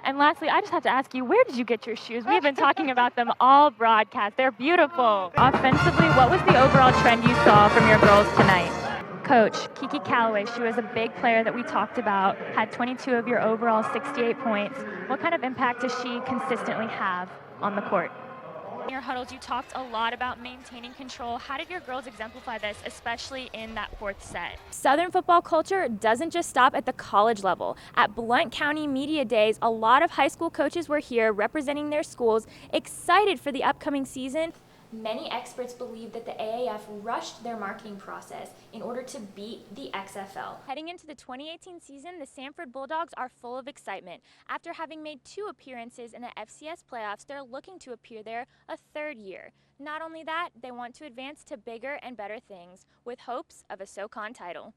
And lastly, I just have to ask you, where did you get your shoes? We've been talking about them all broadcast. They're beautiful. Offensively, what was the overall trend you saw from your girls tonight? Coach, Kiki Calloway, she was a big player that we talked about, had 22 of your overall 68 points. What kind of impact does she consistently have on the court? In your huddles, you talked a lot about maintaining control. How did your girls exemplify this, especially in that fourth set? Southern football culture doesn't just stop at the college level. At Blount County Media Days, a lot of high school coaches were here representing their schools, excited for the upcoming season. Many experts believe that the AAF rushed their marketing process in order to beat the XFL. Heading into the 2018 season, the Samford Bulldogs are full of excitement. After having made 2 appearances in the FCS playoffs, they're looking to appear there a third year. Not only that, they want to advance to bigger and better things, with hopes of a SoCon title.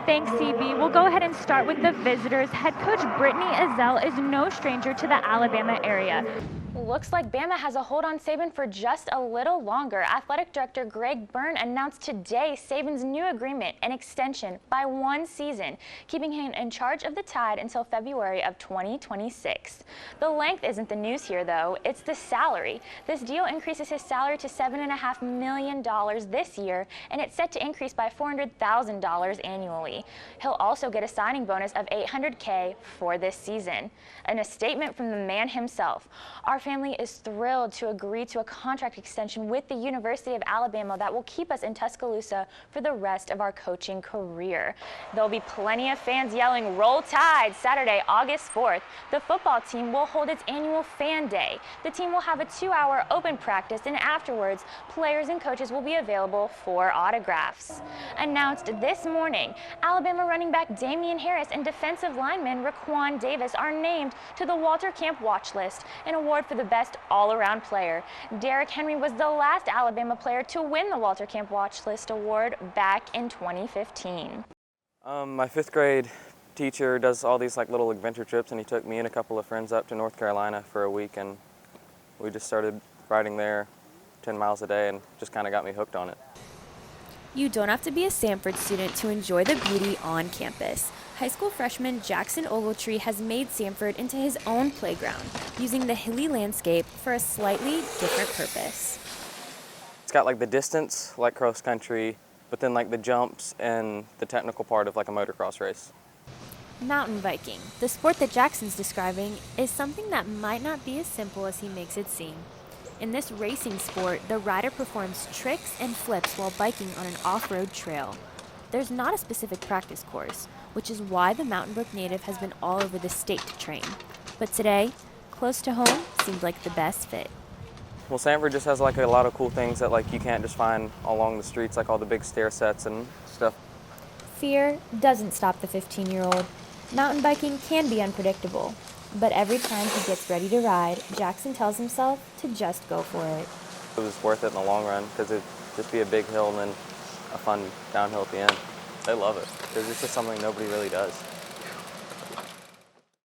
Thanks, CB. We'll go ahead and start with the visitors. Head coach Brittany Ezell is no stranger to the Alabama area. Looks like Bama has a hold on Saban for just a little longer. Athletic Director Greg Byrne announced today Saban's new agreement, an extension by 1 season, keeping him in charge of the Tide until February of 2026. The length isn't the news here, though. It's the salary. This deal increases his salary to $7.5 million this year, and it's set to increase by $400,000 annually. He'll also get a signing bonus of $800K for this season. And a statement from the man himself. Our family is thrilled to agree to a contract extension with the University of Alabama that will keep us in Tuscaloosa for the rest of our coaching career. There'll be plenty of fans yelling "Roll Tide" Saturday, August 4th. The football team will hold its annual Fan Day. The team will have a 2-hour open practice, and afterwards, players and coaches will be available for autographs. Announced this morning, Alabama running back Damian Harris and defensive lineman Raquan Davis are named to the Walter Camp Watch List, an award for the best all-around player. Derrick Henry was the last Alabama player to win the Walter Camp Watch List award back in 2015. My 5th grade teacher does all these little adventure trips, and he took me and a couple of friends up to North Carolina for a week, and we just started riding there 10 miles a day and just kind of got me hooked on it. You don't have to be a Samford student to enjoy the beauty on campus. High school freshman Jackson Ogletree has made Samford into his own playground, using the hilly landscape for a slightly different purpose. It's got the distance, like cross country, but then the jumps and the technical part of a motocross race. Mountain biking, the sport that Jackson's describing, is something that might not be as simple as he makes it seem. In this racing sport, the rider performs tricks and flips while biking on an off-road trail. There's not a specific practice course, which is why the Mountain Brook native has been all over the state to train. But today, close to home seemed like the best fit. Well, Samford just has a lot of cool things that you can't just find along the streets, all the big stair sets and stuff. Fear doesn't stop the 15-year-old. Mountain biking can be unpredictable, but every time he gets ready to ride, Jackson tells himself to just go for it. It was worth it in the long run because it'd just be a big hill and then a fun downhill at the end. They love it because it's just something nobody really does.